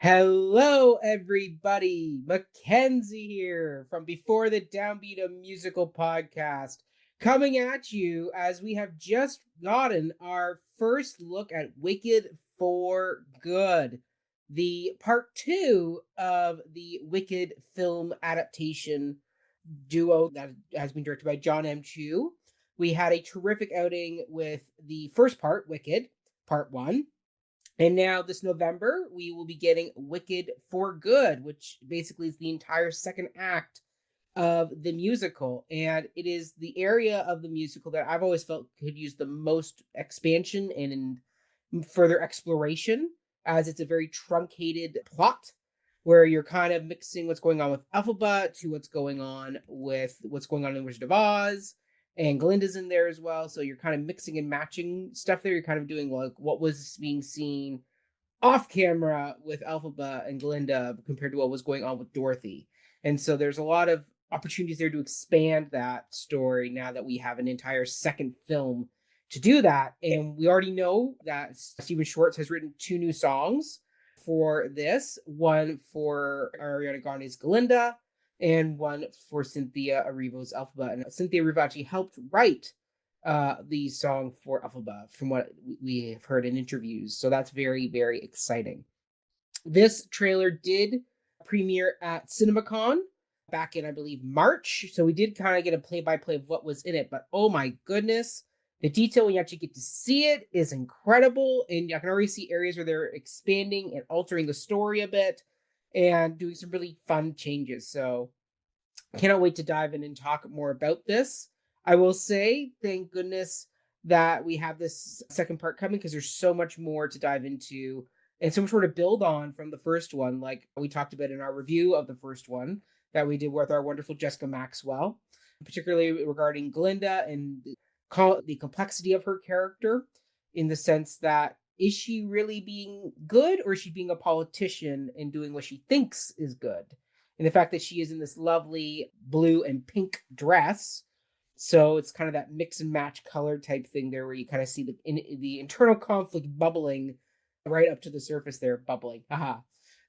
Hello, everybody. Mackenzie here from Before the Downbeat, a musical podcast, coming at you as we have just gotten our first look at Wicked for Good, the part two of the Wicked film adaptation duo that has been directed by John M. Chu. We had a terrific outing with the first part, Wicked, part one. And now this November, we will be getting Wicked for Good, which basically is the entire second act of the musical. And it is the area of the musical that I've always felt could use the most expansion and further exploration, as it's a very truncated plot where you're kind of mixing what's going on with Alphaba to what's going on in Wizard of Oz, and Glinda's in there as well. So you're kind of mixing and matching stuff there. You're kind of doing like what was being seen off camera with Alphaba and Glinda compared to what was going on with Dorothy. And so there's a lot of opportunities there to expand that story now that we have an entire second film to do that. And we already know that Stephen Schwartz has written two new songs for this, one for Ariana Grande's Glinda and one for Cynthia Erivo's Alphaba. And Cynthia Erivo actually helped write the song for Alphaba from what we have heard in interviews. So that's very, very exciting. This trailer did premiere at CinemaCon back in, I believe, March. So we did kind of get a play-by-play of what was in it. But oh my goodness, the detail when you actually get to see it is incredible. And I can already see areas where they're expanding and altering the story a bit and doing some really fun changes. So cannot wait to dive in and talk more about this. I will say, thank goodness that we have this second part coming because there's so much more to dive into and so much more to build on from the first one, like we talked about in our review of the first one that we did with our wonderful Jessica Maxwell, particularly regarding Glinda and the complexity of her character, in the sense that is she really being good or is she being a politician and doing what she thinks is good? And the fact that she is in this lovely blue and pink dress. So it's kind of that mix and match color type thing there where you kind of see the internal conflict bubbling right up to the surface there, bubbling. Aha.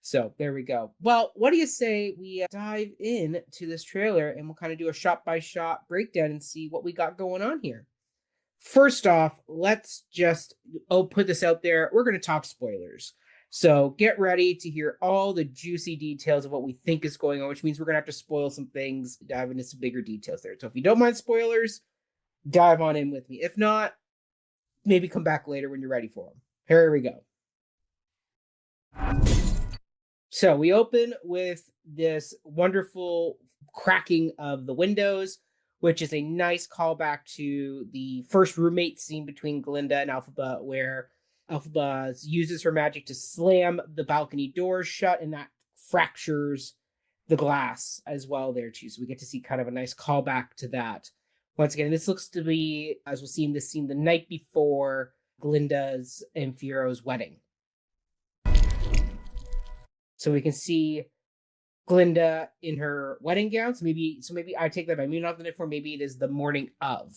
So there we go. Well, what do you say we dive in to this trailer and we'll kind of do a shot by shot breakdown and see what we got going on here. First off, let's just put this out there. We're going to talk spoilers. So get ready to hear all the juicy details of what we think is going on, which means we're going to have to spoil some things, dive into some bigger details there. So if you don't mind spoilers, dive on in with me. If not, maybe come back later when you're ready for them. Here we go. So we open with this wonderful cracking of the windows, which is a nice callback to the first roommate scene between Glinda and Alphaba, where Alphaba uses her magic to slam the balcony doors shut, and that fractures the glass as well there too. So we get to see kind of a nice callback to that. Once again, this looks to be, as we'll see in this scene, the night before Glinda's and Fiero's wedding. So we can see Glinda in her wedding gown. So maybe I take that by maybe not the night before, maybe it is the morning of.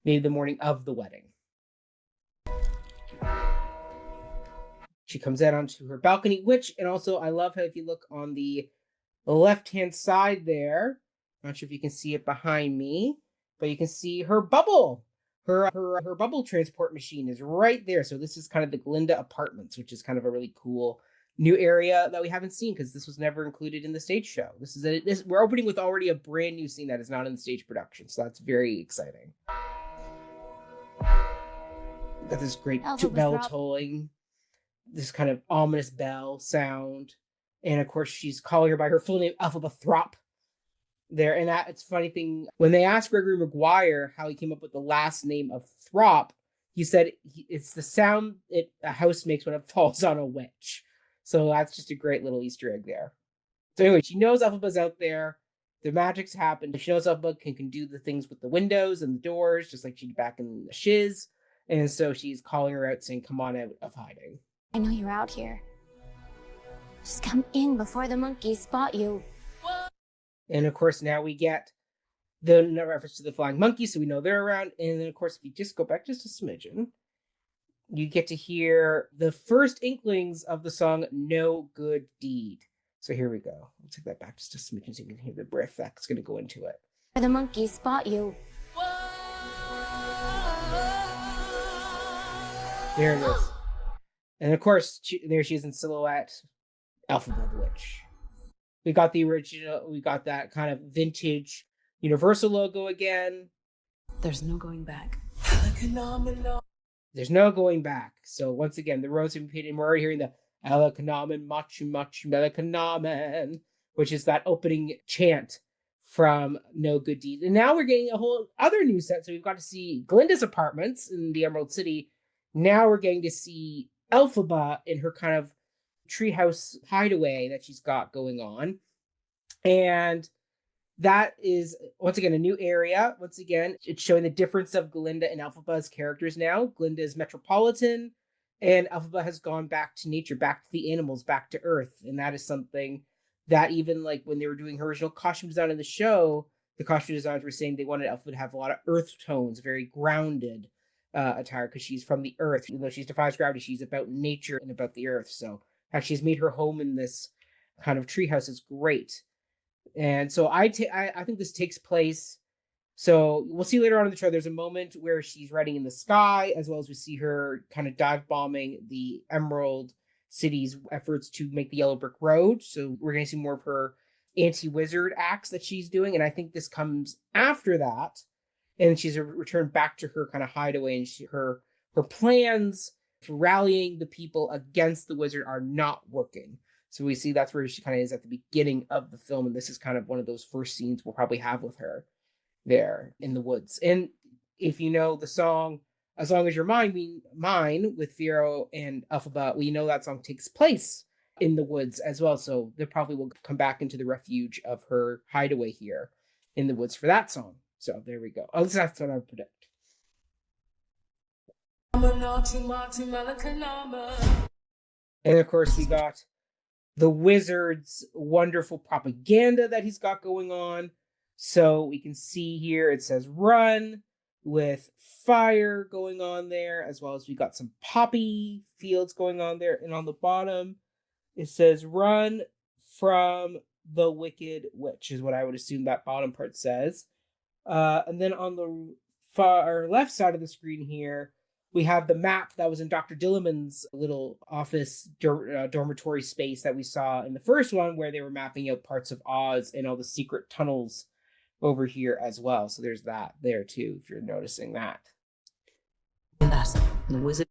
Maybe the morning of the wedding. She comes out onto her balcony, and also I love how if you look on the left-hand side there, I'm not sure if you can see it behind me, but you can see her bubble. Her bubble transport machine is right there. So this is kind of the Glinda Apartments, which is kind of a really cool new area that we haven't seen because this was never included in the stage show. We're opening with already a brand new scene that is not in the stage production, so that's very exciting. Got this great bell tolling, this kind of ominous bell sound, and of course she's calling her by her full name, Alphaba Throp. There, and it's a funny thing when they asked Gregory Maguire how he came up with the last name of Throp, he said it's the sound a house makes when it falls on a witch. So that's just a great little Easter egg there. So anyway, she knows Alphaba's out there. The magic's happened. She knows Alphaba can do the things with the windows and the doors, just like she did back in the Shiz. And so she's calling her out, saying, come on out of hiding. I know you're out here. Just come in before the monkeys spot you. And of course, now we get the reference to the flying monkey, so we know they're around. And then, of course, if you just go back just a smidgen, you get to hear the first inklings of the song No Good Deed. So here we go. I'll take that back just a smidgen so you can hear the riff that's going to go into it. The monkeys spot you. There it is. And of course, there she is in silhouette, Elphaba the Witch. We got the original, we got that kind of vintage Universal logo again. There's no going back. There's no going back. So once again, the roads have been painted, and we're already hearing the Elakanamen, Machu Machu Melakanamen, which is that opening chant from No Good Deed. And now we're getting a whole other new set. So we've got to see Glinda's apartments in the Emerald City. Now we're getting to see Elphaba in her kind of treehouse hideaway that she's got going on. And that is, once again, a new area. Once again, it's showing the difference of Glinda and Elphaba's characters now. Glinda is metropolitan, and Elphaba has gone back to nature, back to the animals, back to Earth. And that is something that even like when they were doing her original costume design in the show, the costume designers were saying they wanted Elphaba to have a lot of earth tones, very grounded attire, because she's from the Earth. Even though she defies gravity, she's about nature and about the Earth. So how she's made her home in this kind of treehouse is great. And so I think this takes place. So we'll see later on in the trailer. There's a moment where she's riding in the sky, as well as we see her kind of dive bombing the Emerald City's efforts to make the Yellow Brick Road. So we're going to see more of her anti-wizard acts that she's doing. And I think this comes after that. And she's returned back to her kind of hideaway, and her plans for rallying the people against the wizard are not working. So we see that's where she kind of is at the beginning of the film. And this is kind of one of those first scenes we'll probably have with her there in the woods. And if you know the song, As Long As You're Mine with Firo and Elphaba, we know that song takes place in the woods as well. So they probably will come back into the refuge of her hideaway here in the woods for that song. So there we go. At least that's what I predict. And of course, we got the wizard's wonderful propaganda that he's got going on. So we can see here it says run with fire going on there, as well as we got some poppy fields going on there. And on the bottom, it says run from the Wicked Witch, is what I would assume that bottom part says. And then on the far left side of the screen here, we have the map that was in Dr. Dilliman's little office dormitory space that we saw in the first one, where they were mapping out parts of Oz and all the secret tunnels over here as well. So there's that there too, if you're noticing that. The wizard.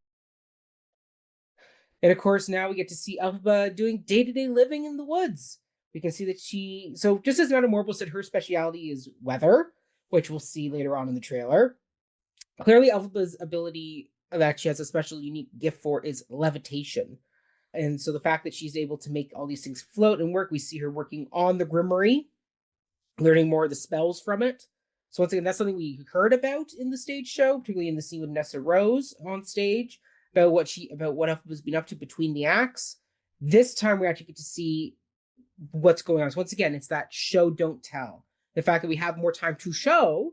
And of course, now we get to see Elphaba doing day-to-day living in the woods. We can see that so just as Madame Morble said, her speciality is weather, which we'll see later on in the trailer. Clearly, Elphaba's ability that she has a special, unique gift for is levitation. And so the fact that she's able to make all these things float and work, we see her working on the Grimoire, learning more of the spells from it. So once again, that's something we heard about in the stage show, particularly in the scene with Nessa Rose on stage, about what Elphaba's been up to between the acts. This time we actually get to see what's going on. So once again, it's that show, don't tell. The fact that we have more time to show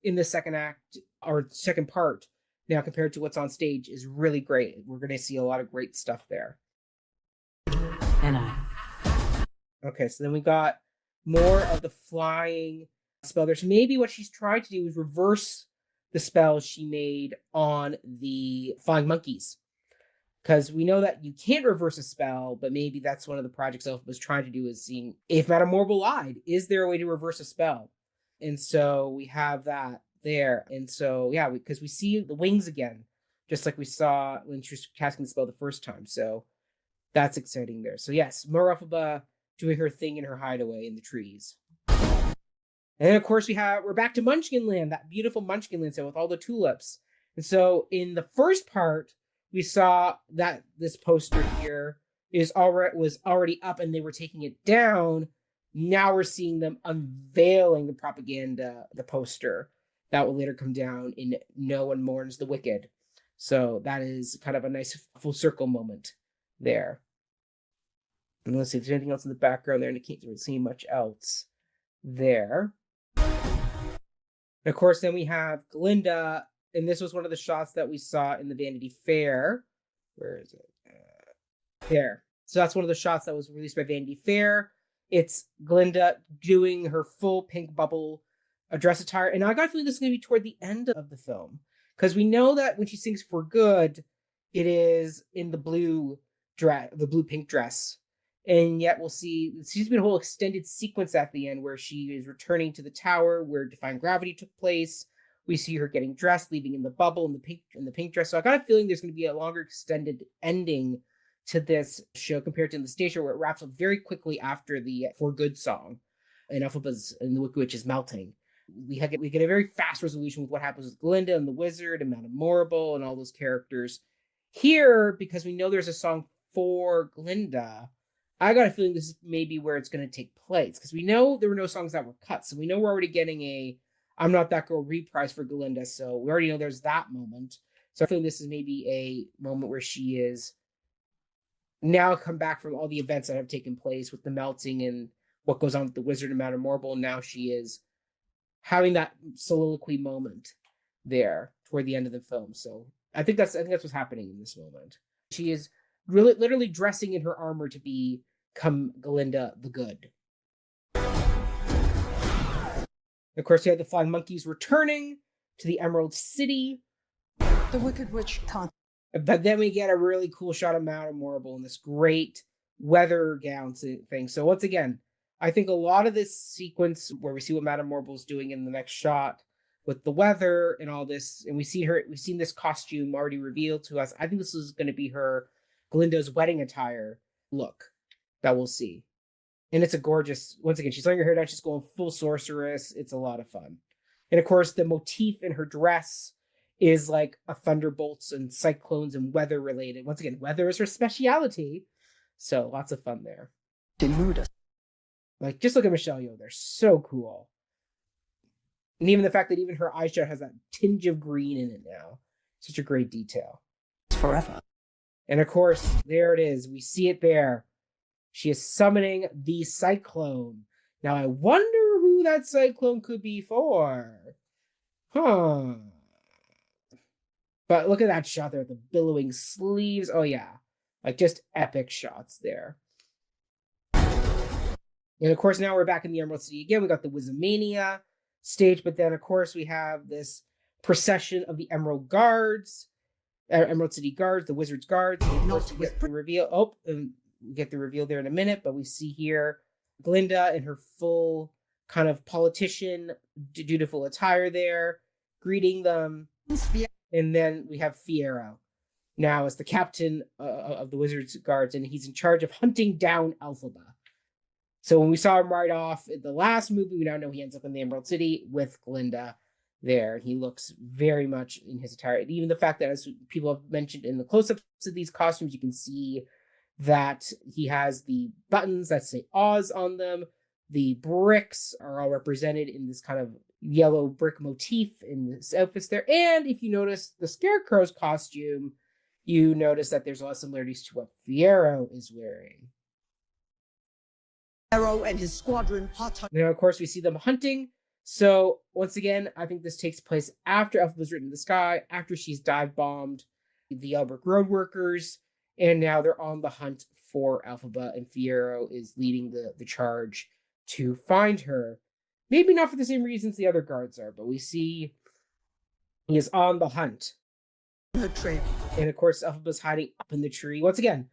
in the second act or second part now compared to what's on stage is really great. We're going to see a lot of great stuff there. And I. Okay, so then we got more of the flying spell there. So maybe what she's trying to do is reverse the spell she made on the flying monkeys. Because we know that you can't reverse a spell, but maybe that's one of the projects Elphaba was trying to do, is seeing if Madame Morble lied, is there a way to reverse a spell? And so we have that there. And so, yeah, because we see the wings again, just like we saw when she was casting the spell the first time. So that's exciting there. So yes, more Elphaba doing her thing in her hideaway in the trees. And then, of course, we're back to Munchkin Land, that beautiful Munchkin Land set with all the tulips. And so in the first part, we saw that this poster here was already up and they were taking it down. Now we're seeing them unveiling the propaganda, the poster that will later come down in No One Mourns the Wicked. So that is kind of a nice full circle moment there. And let's see if there's anything else in the background there, and I can't really see much else there. And of course, then we have Glinda And this was one of the shots that we saw in the Vanity Fair. Where is it? There. So that's one of the shots that was released by Vanity Fair. It's Glinda doing her full pink bubble dress attire. And I got a feeling this is going to be toward the end of the film. Because we know that when she sings For Good, it is in the blue dress, the blue pink dress. And yet we'll see, it seems to be a whole extended sequence at the end where she is returning to the tower where Defying Gravity took place. We see her getting dressed, leaving in the bubble in the pink dress. So I got a feeling there's going to be a longer extended ending to this show compared to the stage show where it wraps up very quickly after the For Good song and Elphaba's and the Wicked Witch is melting. We get a very fast resolution with what happens with Glinda and the Wizard and Madame Morrible and all those characters. Here, because we know there's a song for Glinda, I got a feeling this is maybe where it's going to take place because we know there were no songs that were cut. So we know we're already getting a I'm Not That Girl reprise for Glinda. So we already know there's that moment. So I feel this is maybe a moment where she is now come back from all the events that have taken place with the melting and what goes on with the Wizard and Madame Morrible. And now she is having that soliloquy moment there toward the end of the film. So I think that's what's happening in this moment. She is really literally dressing in her armor to become Glinda the Good. Of course, we have the flying monkeys returning to the Emerald City. The Wicked Witch can't. But then we get a really cool shot of Madame Morrible in this great weather gown thing. So once again, I think a lot of this sequence where we see what Madame Morrible is doing in the next shot with the weather and all this, and we've seen this costume already revealed to us. I think this is going to be her Glinda's wedding attire look that we'll see. And it's a gorgeous, once again, she's letting her hair down, she's going full sorceress. It's a lot of fun. And of course, the motif in her dress is like a thunderbolts and cyclones and weather related. Once again, weather is her speciality. So lots of fun there. Like, just look at Michelle Yeoh. They're so cool. And even the fact that even her eyeshadow has that tinge of green in it now. Such a great detail. It's forever. And of course, there it is. We see it there. She is summoning the cyclone. Now, I wonder who that cyclone could be for. Huh. But look at that shot there with the billowing sleeves. Oh, yeah. Like, just epic shots there. And, of course, now we're back in the Emerald City again. We got the Wizamania stage. But then, of course, we have this procession of the Emerald Guards. Emerald City Guards, the Wizards Guards. And of course, we get the reveal. Oh, and we get the reveal there in a minute. But we see here Glinda in her full kind of politician, dutiful attire there, greeting them. And then we have Fiyero now as the captain of the Wizards Guards, and he's in charge of hunting down Elphaba. So when we saw him right off in the last movie, we now know he ends up in the Emerald City with Glinda there. He looks very much in his attire. And even the fact that, as people have mentioned in the close-ups of these costumes, you can see that he has the buttons that say Oz on them. The bricks are all represented in this kind of yellow brick motif in this outfits there. And if you notice the Scarecrow's costume, you notice that there's a lot of similarities to what Fiyero is wearing. Fiyero and his squadron Now, of course, we see them hunting. So, once again, I think this takes place after Elphaba's written in the sky, after she's dive bombed the Albrecht road workers, and now they're on the hunt for Elphaba, and Fiyero is leading the charge to find her. Maybe not for the same reasons the other guards are, but we see he is on the hunt. her trail. And of course, Elphaba's hiding up in the tree. Once again,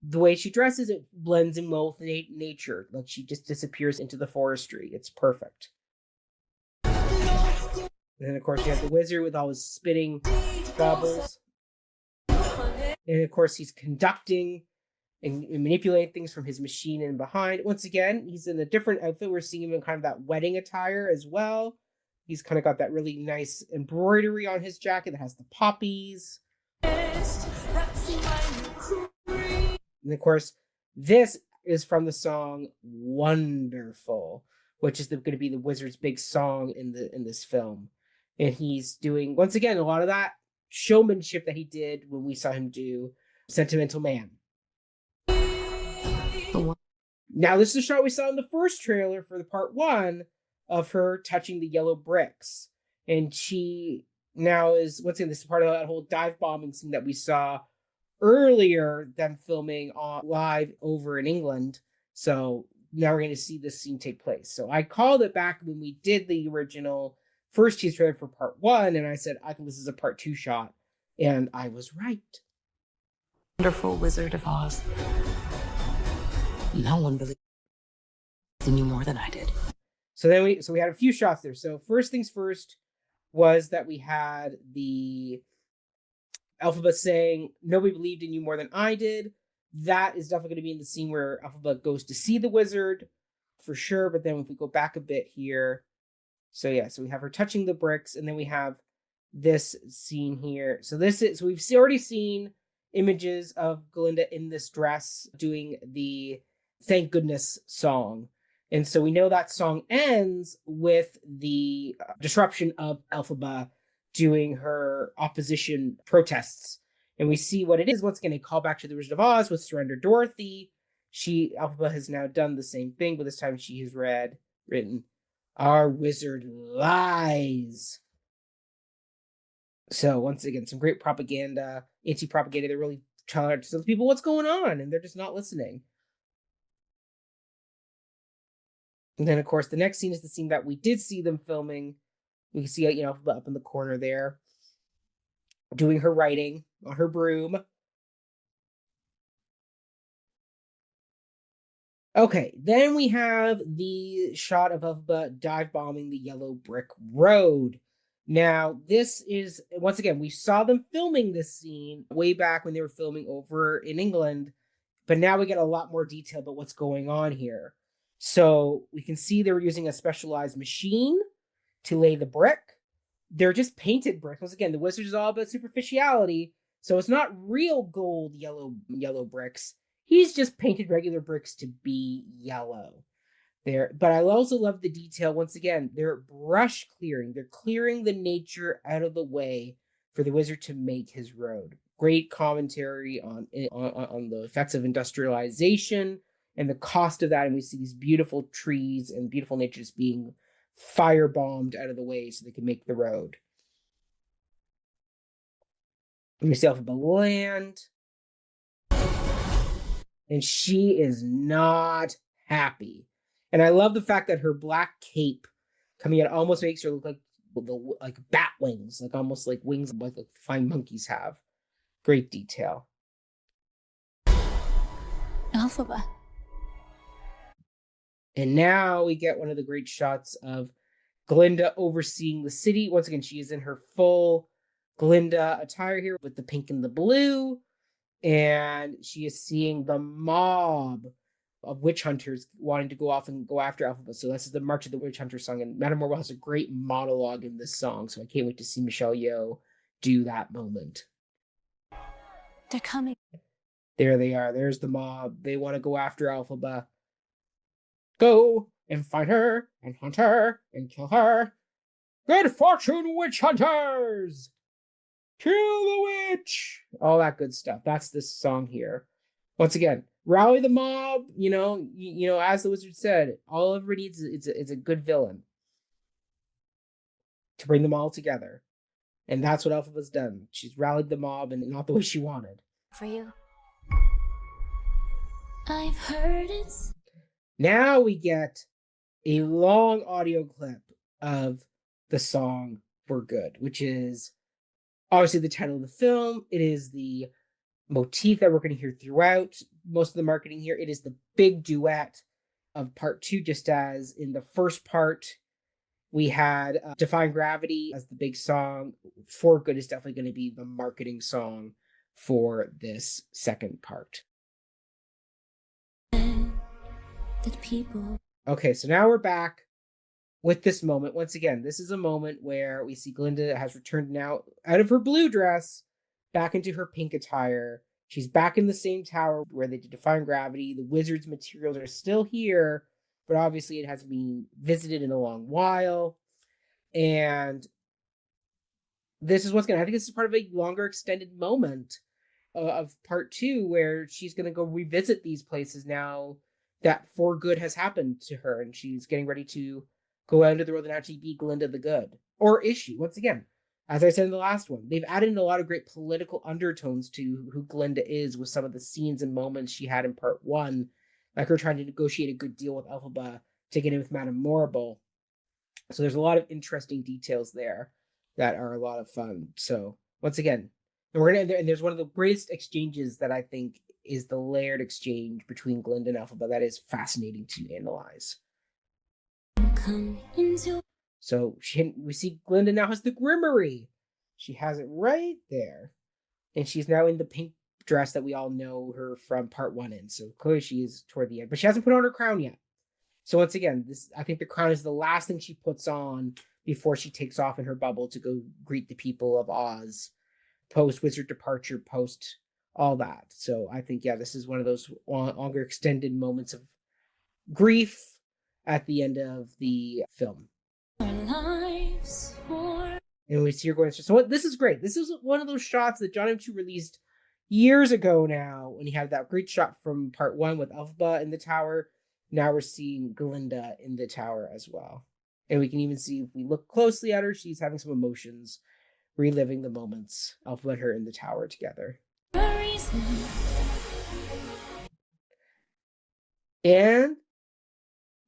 the way she dresses, it blends in well with nature. Like, she just disappears into the forestry. It's perfect. And then, of course, you have the wizard with all his spinning baubles. And of course, he's conducting and manipulating things from his machine in behind. Once again, he's in a different outfit. We're seeing him in kind of that wedding attire as well. He's kind of got that really nice embroidery on his jacket that has the poppies. And of course, this is from the song Wonderful, which is going to be the wizard's big song in this film. And he's doing, once again, a lot of that showmanship that he did when we saw him do Sentimental Man. Now, this is a shot we saw in the first trailer for the part 1 of her touching the yellow bricks. And she now is, once again, this is part of that whole dive bombing scene that we saw earlier, them filming live over in England. So now we're going to see this scene take place. So I called it back when we did the original first teaser trailer for part 1, and I said, I think this is a part 2 shot. And I was right. Wonderful Wizard of Oz. No one believed in you more than I did. So we had a few shots there. So first things first was that we had the Elphaba saying, nobody believed in you more than I did. That is definitely going to be in the scene where Elphaba goes to see the wizard, for sure. But then if we go back a bit here, so we have her touching the bricks, and then we have this scene here. So we've already seen images of Glinda in this dress doing the Thank Goodness song. And so we know that song ends with the disruption of Elphaba doing her opposition protests. And we see what it is. Once again, a callback to the Wizard of Oz with Surrender Dorothy. Elphaba has now done the same thing, but this time she has written, "Our wizard lies." So once again, some great propaganda, anti-propaganda. They're really trying to tell people what's going on, and they're just not listening. And then, of course, the next scene is the scene that we did see them filming. We can see, up in the corner there, doing her writing on her broom. Okay, then we have the shot of Elphaba dive bombing the yellow brick road. Now, this is, once again, we saw them filming this scene way back when they were filming over in England, but now we get a lot more detail about what's going on here. So we can see they were using a specialized machine to lay the brick. They're just painted bricks. Once again, the wizard is all about superficiality, so it's not real gold yellow bricks. He's just painted regular bricks to be yellow. But I also love the detail. Once again, they're brush clearing. They're clearing the nature out of the way for the wizard to make his road. Great commentary on the effects of industrialization and the cost of that. And we see these beautiful trees and beautiful nature just being firebombed out of the way so they can make the road. And we see Elphaba land. And she is not happy. And I love the fact that her black cape coming out almost makes her look like bat wings, like almost like wings like flying monkeys have. Great detail. Elphaba. And now we get one of the great shots of Glinda overseeing the city. Once again, she is in her full Glinda attire here with the pink and the blue. And she is seeing the mob of witch hunters wanting to go off and go after Elphaba. So this is the March of the Witch Hunter song. And Madame Morwell has a great monologue in this song. So I can't wait to see Michelle Yeoh do that moment. They're coming. There they are. There's the mob. They want to go after Elphaba. Go and find her and hunt her and kill her. Good fortune, witch hunters! Kill the witch! All that good stuff. That's this song here. Once again, rally the mob. As the wizard said, all everybody needs is a good villain to bring them all together. And that's what Elphaba's done. She's rallied the mob, and not the way she wanted. For you. I've heard it. Now we get a long audio clip of the song For Good, which is obviously the title of the film. It is the motif that we're going to hear throughout most of the marketing here. It is the big duet of part 2, just as in the first part, we had Defying Gravity as the big song. For Good is definitely going to be the marketing song for this second part. That people. Okay, so now we're back with this moment. Once again, this is a moment where we see Glinda has returned now out of her blue dress, back into her pink attire. She's back in the same tower where they did Defying Gravity. The wizard's materials are still here, but obviously it hasn't been visited in a long while. And this is what's going to, I think this is part of a longer extended moment of part 2, where she's going to go revisit these places now that For Good has happened to her, and she's getting ready to go out into the world and actually be Glinda the Good. Or is she? Once again, As I said in the last one, they've added in a lot of great political undertones to who Glinda is with some of the scenes and moments she had in part one, like her trying to negotiate a good deal with Elphaba to get in with Madame Morrible. So there's a lot of interesting details there that are a lot of fun. So once again, and there's one of the greatest exchanges that I think is the layered exchange between Glinda and Elphaba that is fascinating to analyze. So we see Glinda now has the Grimoire. She has it right there. And she's now in the pink dress that we all know her from part one in. So clearly she is toward the end. But she hasn't put on her crown yet. So once again, I think the crown is the last thing she puts on before she takes off in her bubble to go greet the people of Oz, post wizard departure, post all that. So I think, yeah, this is one of those longer extended moments of grief at the end of the film. And we see her going. So this is great. This is one of those shots that John M2 released years ago now, when he had that great shot from part one with Elphaba in the tower. Now we're seeing Glinda in the tower as well. And we can even see, if we look closely at her, she's having some emotions, reliving the moments of when her in the tower together. And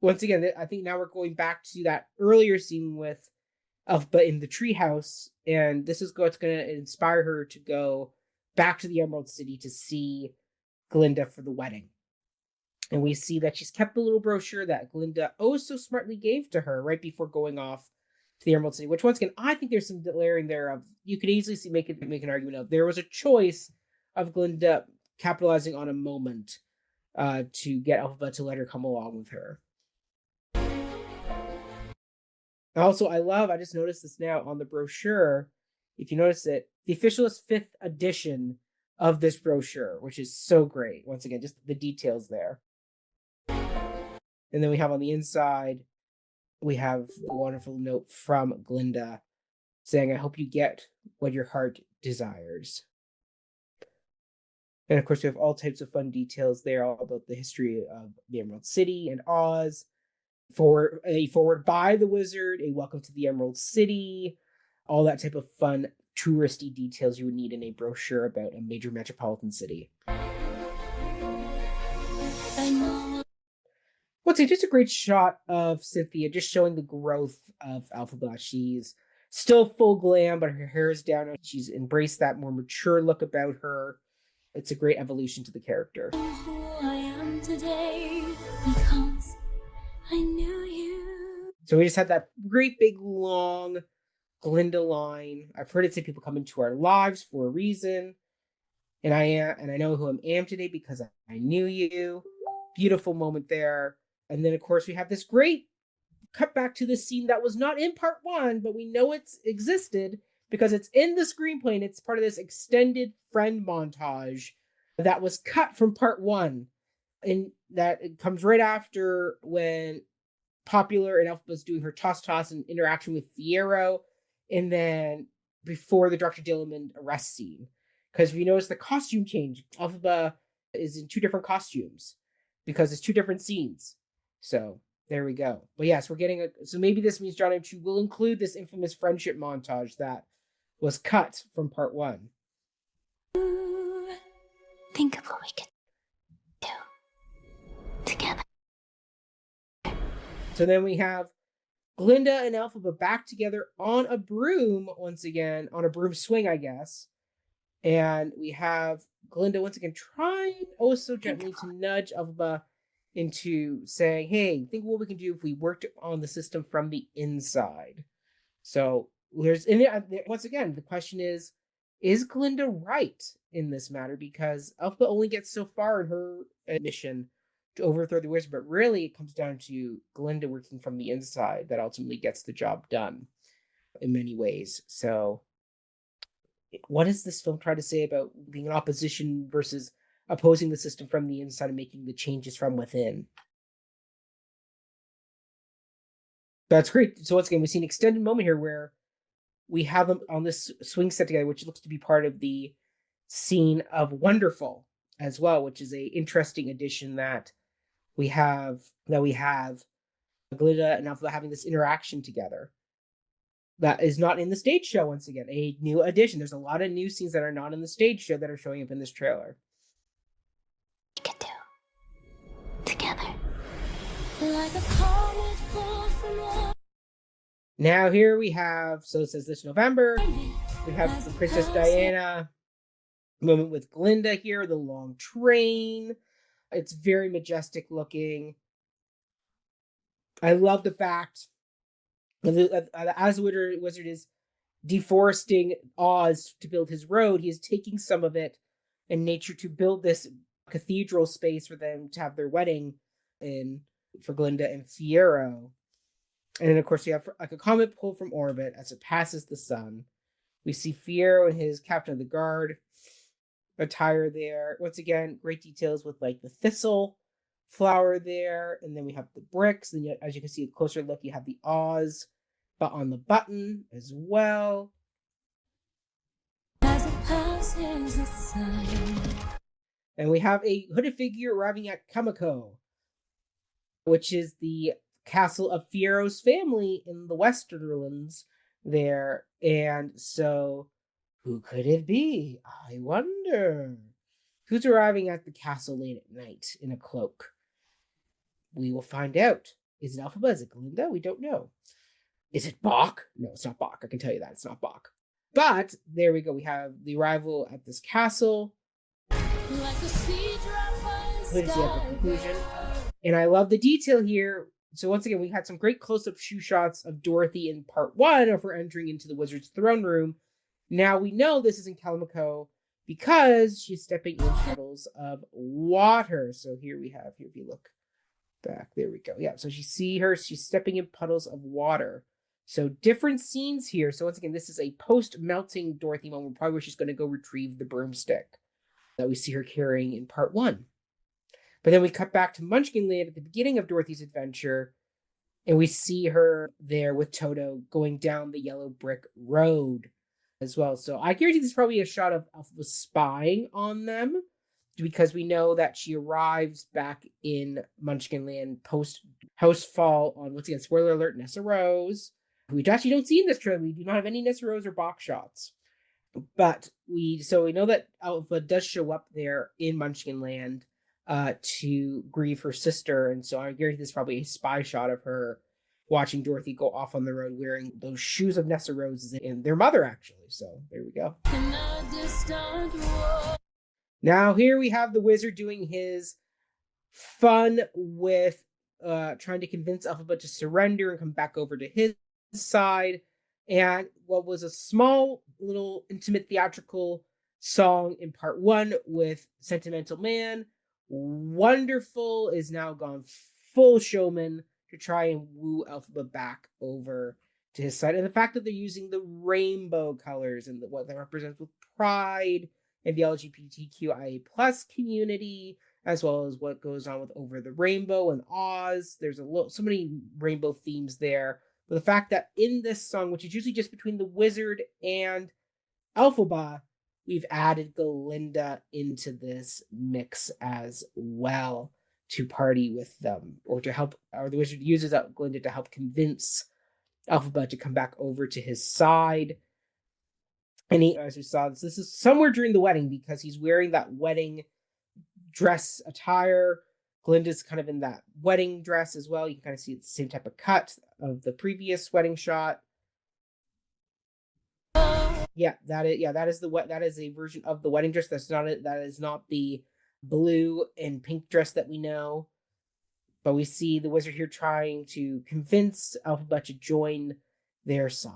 once again, I think now we're going back to that earlier scene with Elphaba in the treehouse. And this is what's going to inspire her to go back to the Emerald City to see Glinda for the wedding. And we see that she's kept the little brochure that Glinda oh so smartly gave to her right before going off to the Emerald City, which once again, I think there's some layering there of, you could easily see, make an argument of, there was a choice of Glinda capitalizing on a moment to get Elphaba to let her come along with her. Also, I just noticed this now on the brochure, if you notice it, the official is 5th edition of this brochure, which is so great. Once again, just the details there. And then we have on the inside, we have the wonderful note from Glinda saying, I hope you get what your heart desires. And of course, we have all types of fun details there, all about the history of the Emerald City and Oz. A forward by the wizard, a welcome to the Emerald City, all that type of fun touristy details you would need in a brochure about a major metropolitan city. What's just a great shot of Cynthia, just showing the growth of Elphaba. She's still full glam, but her hair is down. She's embraced that more mature look about her. It's a great evolution to the character. Who I am today because I knew you. So we just had that great big long Glinda line. I've heard it say people come into our lives for a reason. And I know who I am today because I knew you. Beautiful moment there. And then, of course, we have this great cut back to this scene that was not in part one, but we know it's existed because it's in the screenplay and it's part of this extended friend montage that was cut from part one. And that it comes right after when Popular and Elphaba's doing her toss and interaction with Fiyero, and then before the Dr. Dillamond arrest scene. Because if you notice the costume change, Elphaba is in 2 different costumes because it's 2 different scenes. So there we go. But yes, we're getting so maybe this means John M2 will include this infamous friendship montage that was cut from part one. Think of what we could do together. So then we have Glinda and Elphaba back together on a broom once again, on a broom swing, I guess. And we have Glinda once again trying oh so gently to nudge Elphaba into saying, hey, think of what we can do if we worked on the system from the inside. So once again, the question is Glinda right in this matter? Because Elphaba only gets so far in her mission to overthrow the wizard, but really it comes down to Glinda working from the inside that ultimately gets the job done in many ways. So what does this film try to say about being in opposition versus opposing the system from the inside and making the changes from within? That's great. So once again, we see an extended moment here where we have them on this swing set together, which looks to be part of the scene of Wonderful as well, which is a interesting addition that we have Glinda and Elphaba having this interaction together. that is not in the stage show. Once again, a new addition. There's a lot of new scenes that are not in the stage show that are showing up in this trailer. We could do together. Now here we have, so it says this November, we have the Princess Diana moment with Glinda here, the long train. It's very majestic looking. I love the fact that as the wizard is deforesting Oz to build his road, he is taking some of it in nature to build this cathedral space for them to have their wedding in, for Glinda and Fiero. And then, of course, we have like a comet pulled from orbit as it passes the sun. We see Fiero and his captain of the guard attire there. Once again, great details with like the thistle flower there. And then we have the bricks. And yet, as you can see a closer look, you have the Oz but on the button as well. As it passes the sun. And we have a hooded figure arriving at Kamiko, which is the castle of Fiero's family in the Westerlands there. And so, who could it be? I wonder. Who's arriving at the castle late at night in a cloak? We will find out. Is it Elphaba? Is it Glinda? We don't know. Is it Bach? No, it's not Bach. I can tell you that. It's not Bach. But there we go. We have the arrival at this castle. Like a sea drop conclusion. And I love the detail here. So once again, we had some great close-up shoe shots of Dorothy in part 1 of her entering into the wizard's throne room. Now we know this is in Kamiko because she's stepping in puddles of water. So here we have, here if you look back, there we go. Yeah, so she's stepping in puddles of water. So different scenes here. So once again, this is a post-melting Dorothy moment, probably where she's going to go retrieve the broomstick that we see her carrying in part 1. But then we cut back to Munchkinland at the beginning of Dorothy's adventure, and we see her there with Toto going down the yellow brick road as well. So I guarantee this is probably a shot of Elphaba spying on them, because we know that she arrives back in Munchkinland post House Fall on, once again, spoiler alert, Nessa Rose, who we actually don't see in this trailer. We do not have any Nessa Rose or box shots. But we know that Elphaba does show up there in Munchkinland to grieve her sister, and so I guarantee this is probably a spy shot of her watching Dorothy go off on the road wearing those shoes of Nessa Rose's and their mother, actually. So there we go. Now here we have the wizard doing his fun with trying to convince Elphaba to surrender and come back over to his side. And what was a small little intimate theatrical song in part 1 with Sentimental Man, Wonderful is now gone full showman to try and woo Elphaba back over to his side. And the fact that they're using the rainbow colors and what that represents with pride and the LGBTQIA plus community, as well as what goes on with Over the Rainbow and Oz. There's so many rainbow themes there. But the fact that in this song, which is usually just between the wizard and Elphaba, we've added Glinda into this mix as well to party with them, or to help, or the wizard uses Glinda to help convince Elphaba to come back over to his side. And he, as we saw, this is somewhere during the wedding because he's wearing that wedding dress attire. Glinda's kind of in that wedding dress as well. You can kind of see it's the same type of cut of the previous wedding shot. That is a version of the wedding dress. That is not the blue and pink dress that we know. But we see the wizard here trying to convince Elphaba to join their side.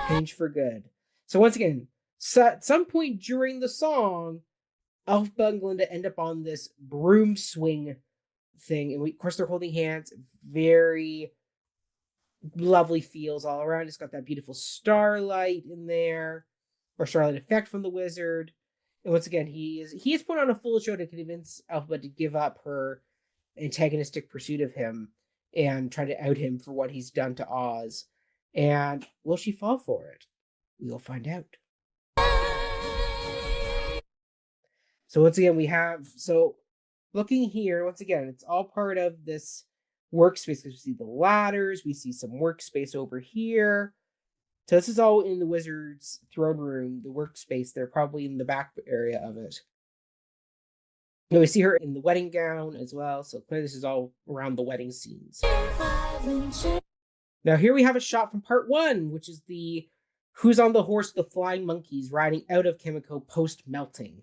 Change for good. So once again, at some point during the song, Elphaba and Glinda end up on this broom swing thing. And of course, they're holding hands. Very lovely feels all around. It's got that beautiful starlight in there, or starlight effect from the wizard. And once again, he is put on a full show to convince Elphaba to give up her antagonistic pursuit of him and try to out him for what he's done to Oz. And will she fall for it? We'll find out. So once again, looking here, once again, it's all part of this workspace. We see the ladders. We see some workspace over here. So this is all in the wizard's throne room, the workspace. They're probably in the back area of it. And we see her in the wedding gown as well. So clearly this is all around the wedding scenes. Now here we have a shot from part 1, which is the Who's on the Horse, the Flying Monkeys riding out of Kimiko post-melting.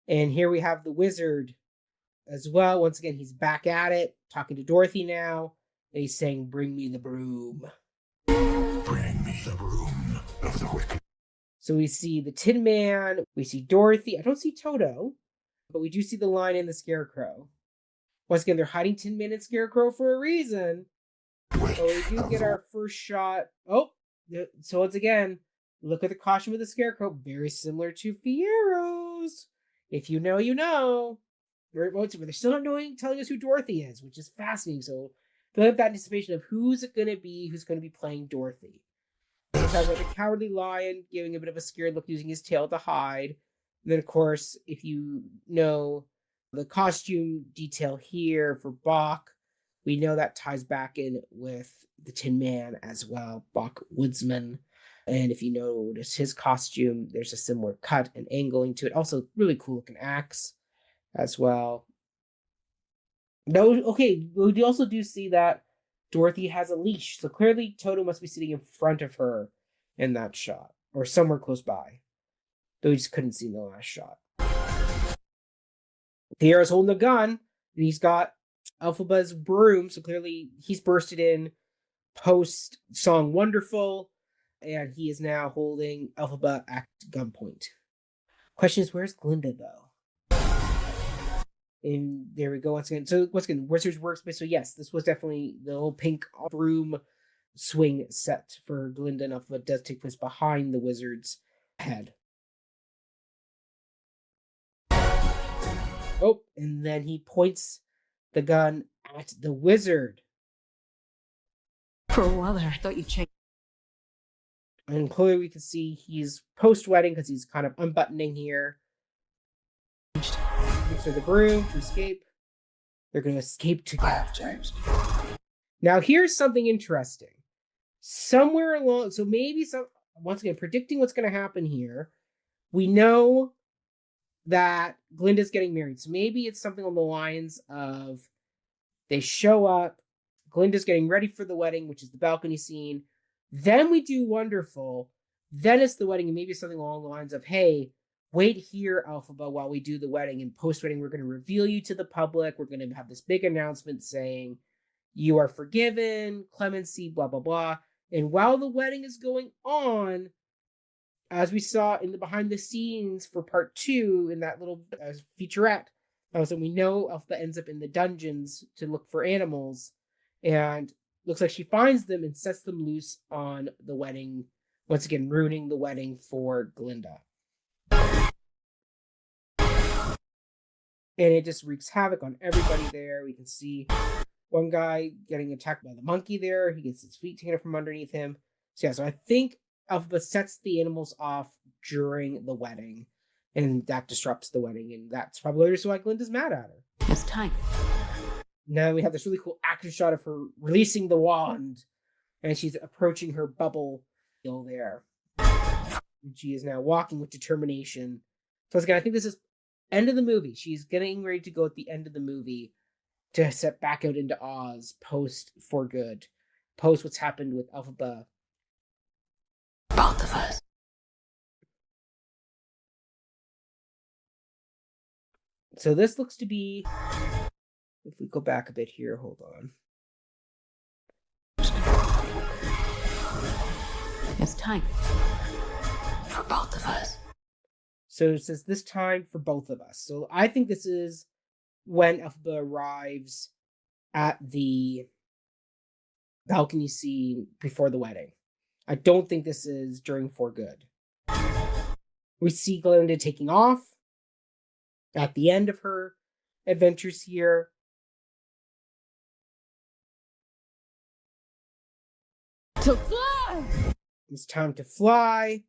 And here we have the wizard as well. Once again, he's back at it, talking to Dorothy now. And he's saying, "Bring me the broom." Bring me the broom of the wicked. So we see the Tin Man, we see Dorothy. I don't see Toto, but we do see the Lion and the Scarecrow. Once again, they're hiding Tin Man and Scarecrow for a reason. But we do get our first shot. Oh, so once again, look at the costume of the Scarecrow. Very similar to Fiero's. If you know, you know. They're still not telling us who Dorothy is, which is fascinating. So they have that anticipation of who's it going to be, who's going to be playing Dorothy. We have the Cowardly Lion giving a bit of a scared look, using his tail to hide. And then, of course, if you know the costume detail here for Bach, we know that ties back in with the Tin Man as well, Bach Woodsman. And if you notice his costume, there's a similar cut and angling to it. Also, really cool looking axe as well. No, okay, we also do see that Dorothy has a leash. So clearly Toto must be sitting in front of her in that shot, or somewhere close by. Though we just couldn't see in the last shot. Pierre's holding a gun, and he's got Elphaba's broom, so clearly he's bursted in post song Wonderful, and he is now holding Elphaba at gunpoint. Question is, where's Glinda though? And there we go once again. So once again, Wizard's Workspace. So yes, this was definitely the whole pink broom swing set for Glinda and Elphaba. Does take place behind the wizard's head. Oh, and then he points the gun at the wizard. For a while there, I thought you changed. And clearly we can see he's post-wedding because he's kind of unbuttoning here. So the broom to escape. They're going to escape together. James. Now here's something interesting. Somewhere along, so maybe once again, predicting what's going to happen here, we know that Glinda's getting married. So maybe it's something on the lines of they show up, Glinda's getting ready for the wedding, which is the balcony scene. Then we do Wonderful. Then it's the wedding, and maybe something along the lines of, hey, wait here, Elphaba, while we do the wedding. And post-wedding, we're going to reveal you to the public. We're going to have this big announcement saying, you are forgiven, clemency, blah, blah, blah. And while the wedding is going on, as we saw in the behind the scenes for part 2 in that little featurette, so we know Elphaba ends up in the dungeons to look for animals, and looks like she finds them and sets them loose on the wedding, once again ruining the wedding for Glinda. And it just wreaks havoc on everybody there. We can see one guy getting attacked by the monkey there. He gets his feet taken from underneath him. So yeah, so I think Elphaba sets the animals off during the wedding, and that disrupts the wedding, and that's probably the reason why Glinda's mad at her. It's time. Now we have this really cool action shot of her releasing the wand, and she's approaching her bubble hill there. And she is now walking with determination. So again, I think this is end of the movie. She's getting ready to go at the end of the movie to set back out into Oz post For Good. Post what's happened with Elphaba. Both of us. So this looks to be, if we go back a bit here, hold on. It's time. For both of us. So it says this time for both of us. So I think this is when Elphaba arrives at the balcony scene before the wedding. I don't think this is during For Good. We see Glinda taking off at the end of her adventures here. To fly! It's time to fly.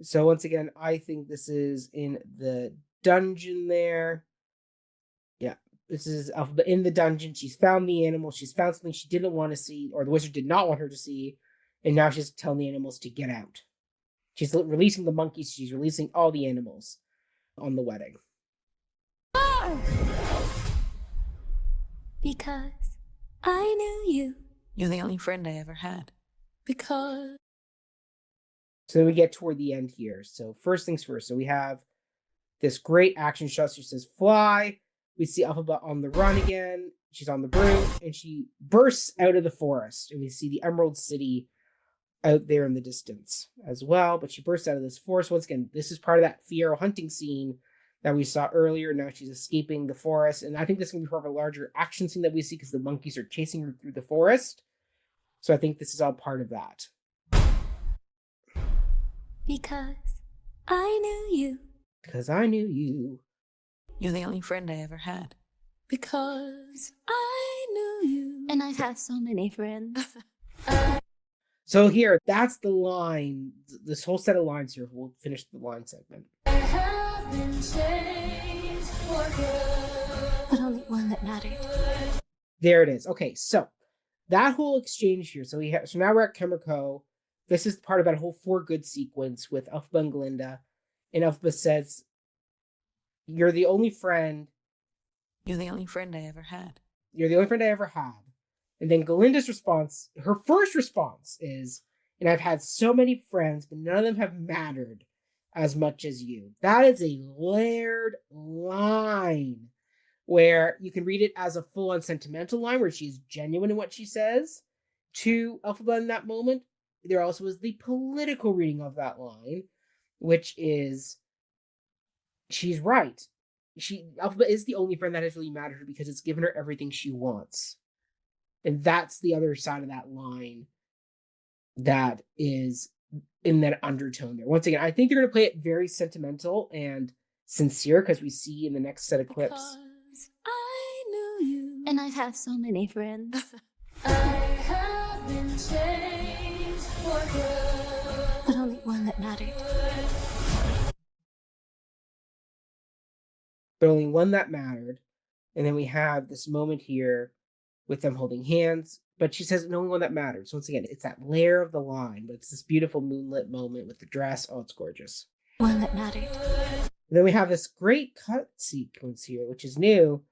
So once again, I think this is in the dungeon there. This is Alphabet in the dungeon. She's found the animal. She's found something she didn't want to see, or the wizard did not want her to see, and now she's telling the animals to get out. She's releasing the monkeys. She's releasing all the animals on the wedding. Because I knew you. You're the only friend I ever had. Because. So then we get toward the end here. So first things first. So we have this great action shot. She says, fly. We see Alphabet on the run again. She's on the broom, and she bursts out of the forest. And we see the Emerald City out there in the distance as well. But she bursts out of this forest. Once again, this is part of that Fierro hunting scene that we saw earlier. Now she's escaping the forest. And I think this is going to be part of a larger action scene that we see because the monkeys are chasing her through the forest. So I think this is all part of that. Because I knew you. Because I knew you. You're the only friend I ever had. Because I knew you. And I've had so many friends. So here, that's the line. This whole set of lines here. We'll finish the line segment. I have been changed for good. But only one that mattered. There it is. Okay, so that whole exchange here. So now we're at Kimiko. This is part of that whole for good sequence with Elphaba and Glinda. And Elphaba says, you're the only friend. You're the only friend I ever had. You're the only friend I ever had. And then Glinda's response, her first response is, and I've had so many friends, but none of them have mattered as much as you. That is a layered line where you can read it as a full-on sentimental line where she's genuine in what she says to Elphaba in that moment. There also is the political reading of that line, which is she's right. Elphaba is the only friend that has really mattered because it's given her everything she wants. And that's the other side of that line that is in that undertone there. Once again, I think they're going to play it very sentimental and sincere because we see in the next set of clips. Because I knew you. And I've had so many friends. I have been changed for good. But only one that mattered. But only one that mattered. And then we have this moment here with them holding hands. But she says, no one that matters. So once again, it's that layer of the line, but it's this beautiful moonlit moment with the dress. Oh, it's gorgeous. One that mattered. And then we have this great cut sequence here, which is new,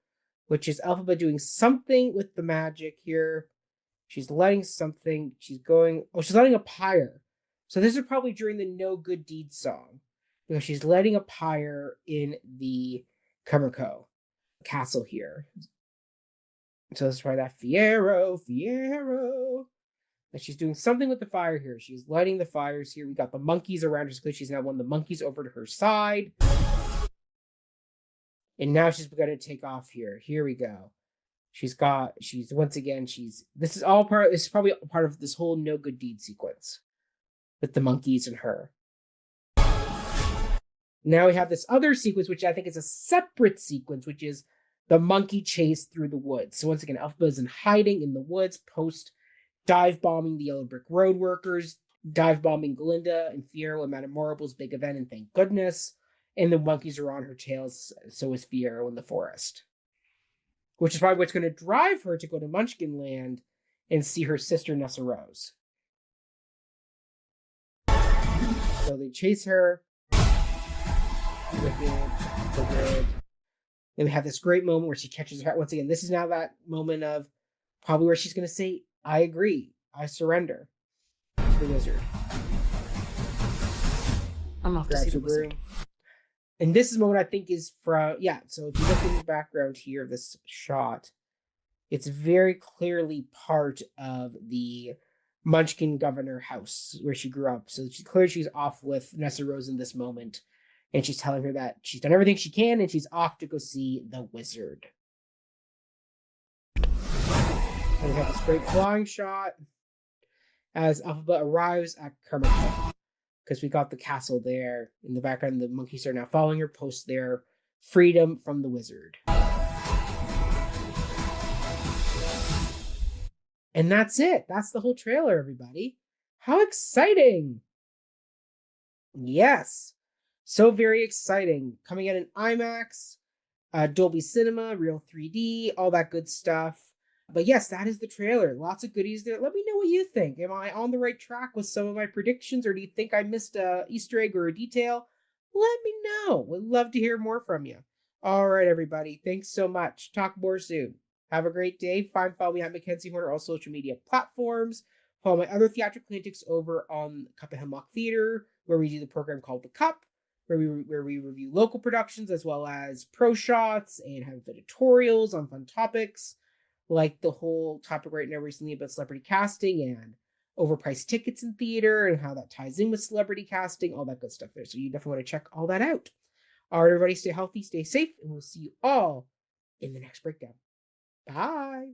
which is Elphaba doing something with the magic here. She's lighting something. She's lighting a pyre. So this is probably during the No Good Deed song. Because she's lighting a pyre in the Kimiko castle here. So this is probably that Fierro. And she's doing something with the fire here. She's lighting the fires here. We got the monkeys around her because she's now won the monkeys over to her side. And now she's going to take off here. Here we go. This is probably part of this whole No Good Deed sequence with the monkeys and her. Now we have this other sequence, which I think is a separate sequence, which is the monkey chase through the woods. So once again, Elphaba is in hiding in the woods, post dive bombing the Yellow Brick Road workers, dive bombing Glinda and Fierro and Madame Morrible's big event, and thank goodness. And the monkeys are on her tails, so is Fierro in the forest. Which is probably what's going to drive her to go to Munchkin Land and see her sister Nessa Rose. So they chase her. Wicked. Then we have this great moment where she catches her. Once again, this is now that moment of probably where she's going to say, I agree. I surrender to the wizard. I'm off to see the wizard. And this is a moment I think is from, so if you look in the background here of this shot, it's very clearly part of the Munchkin Governor house where she grew up. So she's off with Nessa Rose in this moment. And she's telling her that she's done everything she can and she's off to go see the wizard. And we have this great flying shot as Elphaba arrives at Kimiko. Because we got the castle there in the background. The monkeys are now following her, post their freedom from the wizard. And that's it. That's the whole trailer, everybody. How exciting! Yes. So very exciting. Coming out in IMAX. Dolby Cinema, Real 3D, all that good stuff. But yes, that is the trailer. Lots of goodies there. Let me know what you think. Am I on the right track with some of my predictions, or do you think I missed a Easter egg or a detail? Let me know. Would love to hear more from you. All right, everybody. Thanks so much. Talk more soon. Have a great day. Follow me at Mackenzie Horner, all social media platforms. Follow my other theatrical antics over on Cup and Hemlock Theater, where we do the program called The Cup, where we review local productions as well as pro shots and have editorials on fun topics, like the whole topic right now recently about celebrity casting and overpriced tickets in theater and how that ties in with celebrity casting, all that good stuff there. So you definitely want to check all that out. All right, everybody, stay healthy, stay safe, and we'll see you all in the next breakdown. Bye.